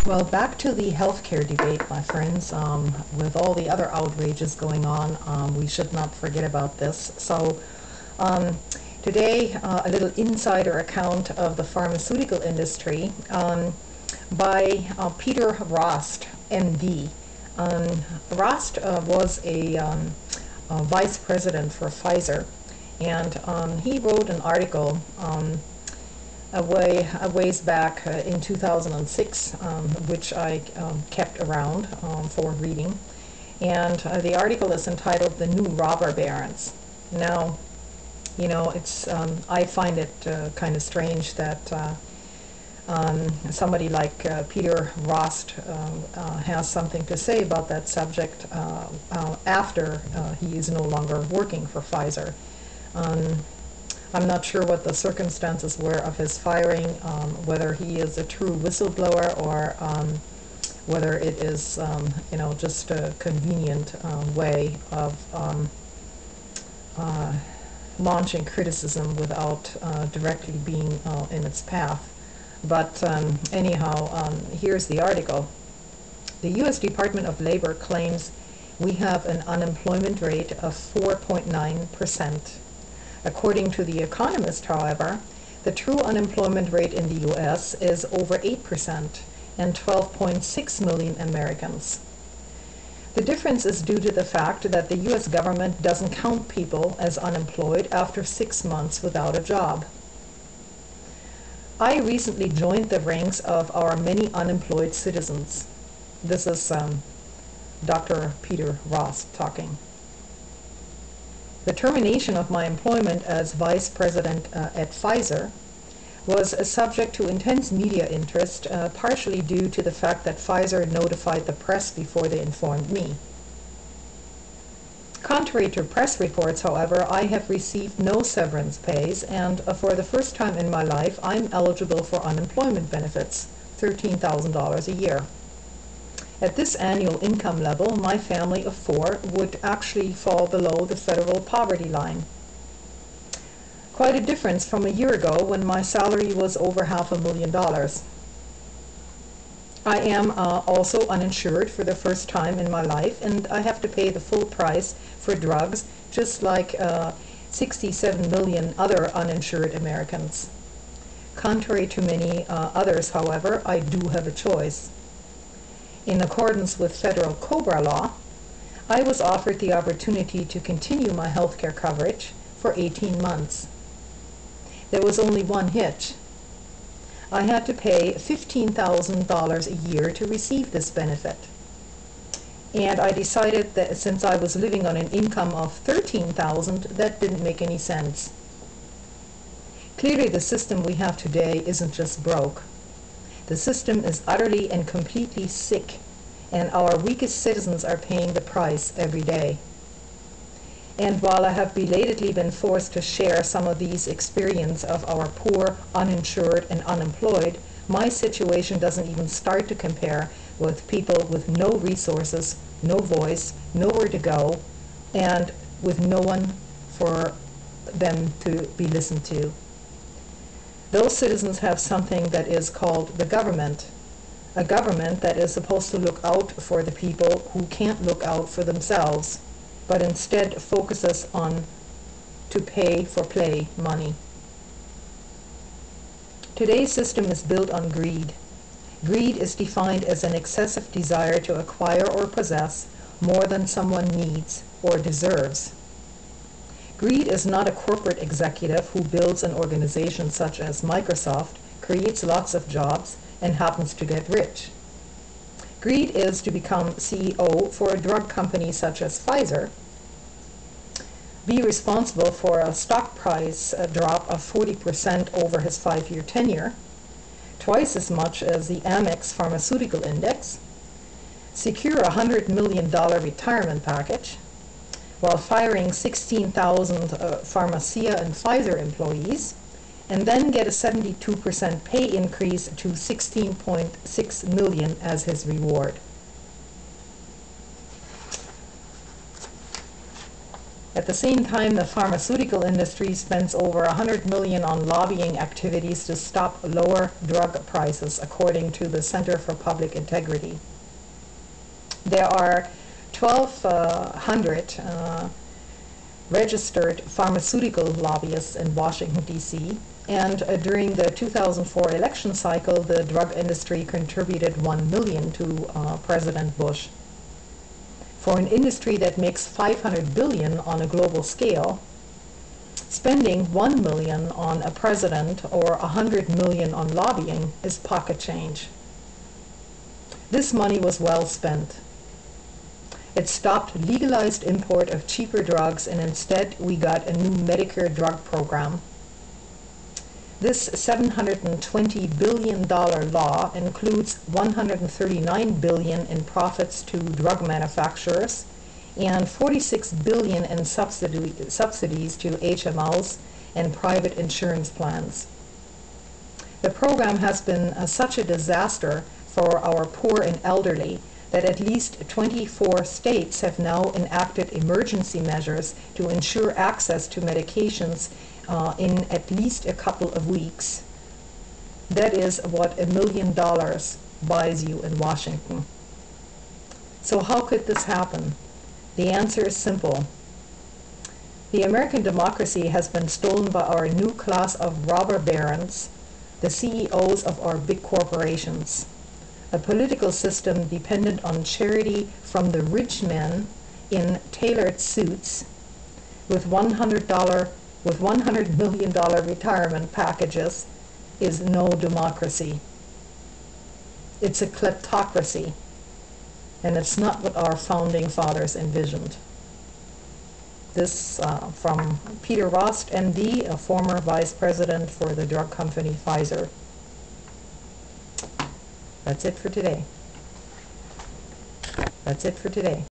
Well, back to the healthcare debate, my friends. With all the other outrages going on, we should not forget about this. So, um, today, a little insider account of the pharmaceutical industry by Peter Rost, MD. Rost was a vice president for Pfizer, and he wrote an article a ways back in 2006, which I kept around for reading. And the article is entitled "The New Robber Barons." Now, it's I find it kind of strange that somebody like Peter Rost has something to say about that subject after he is no longer working for Pfizer. I'm not sure what the circumstances were of his firing, whether he is a true whistleblower or whether it is, just a convenient way of launching criticism without directly being in its path. But anyhow, here's the article. The U.S. Department of Labor claims we have an unemployment rate of 4.9%. According to The Economist, however, the true unemployment rate in the U.S. is over 8% and 12.6 million Americans. The difference is due to the fact that the U.S. government doesn't count people as unemployed after 6 months without a job. I recently joined the ranks of our many unemployed citizens. This is Dr. Peter Rost talking. The termination of my employment as vice president at Pfizer was subject to intense media interest, partially due to the fact that Pfizer notified the press before they informed me. Contrary to press reports, however, I have received no severance pays, and for the first time in my life, I'm eligible for unemployment benefits, $13,000 a year. At this annual income level, my family of 4 would actually fall below the federal poverty line. Quite a difference from a year ago when my salary was over $500,000. I am also uninsured for the first time in my life, and I have to pay the full price for drugs, just like 67 million other uninsured Americans. Contrary to many others, however, I do have a choice. In accordance with federal COBRA law, I was offered the opportunity to continue my health care coverage for 18 months. There was only one hitch. I had to pay $15,000 a year to receive this benefit. And I decided that since I was living on an income of $13,000, that didn't make any sense. Clearly, the system we have today isn't just broke. The system is utterly and completely sick, and our weakest citizens are paying the price every day. And while I have belatedly been forced to share some of these experiences of our poor, uninsured, and unemployed, my situation doesn't even start to compare with people with no resources, no voice, nowhere to go, and with no one for them to be listened to. Those citizens have something that is called the government, a government that is supposed to look out for the people who can't look out for themselves, but instead focuses on to pay for play money. Today's system is built on greed. Greed is defined as an excessive desire to acquire or possess more than someone needs or deserves. Greed is not a corporate executive who builds an organization such as Microsoft, creates lots of jobs, and happens to get rich. Greed is to become CEO for a drug company such as Pfizer, be responsible for a stock price drop of 40% over his 5-year tenure, twice as much as the Amex Pharmaceutical Index, secure a $100 million retirement package, while firing 16,000 Pharmacia and Pfizer employees, and then get a 72% pay increase to $16.6 million as his reward. At the same time, the pharmaceutical industry spends over $100 million on lobbying activities to stop lower drug prices, according to the Center for Public Integrity. There are 1,200 registered pharmaceutical lobbyists in Washington, D.C., and during the 2004 election cycle, the drug industry contributed $1 million to President Bush. For an industry that makes $500 billion on a global scale, spending $1 million on a president or $100 million on lobbying is pocket change. This money was well spent. It stopped legalized import of cheaper drugs, and instead we got a new Medicare drug program. This $720 billion law includes $139 billion in profits to drug manufacturers and $46 billion in subsidies to HMOs and private insurance plans. The program has been such a disaster for our poor and elderly that at least 24 states have now enacted emergency measures to ensure access to medications in at least a couple of weeks. That is what $1 million buys you in Washington. So how could this happen? The answer is simple. The American democracy has been stolen by our new class of robber barons, the CEOs of our big corporations. A political system dependent on charity from the rich men in tailored suits with $100 million retirement packages is no democracy. It's a kleptocracy, and it's not what our founding fathers envisioned. This from Peter Rost, MD, a former vice president for the drug company Pfizer. That's it for today.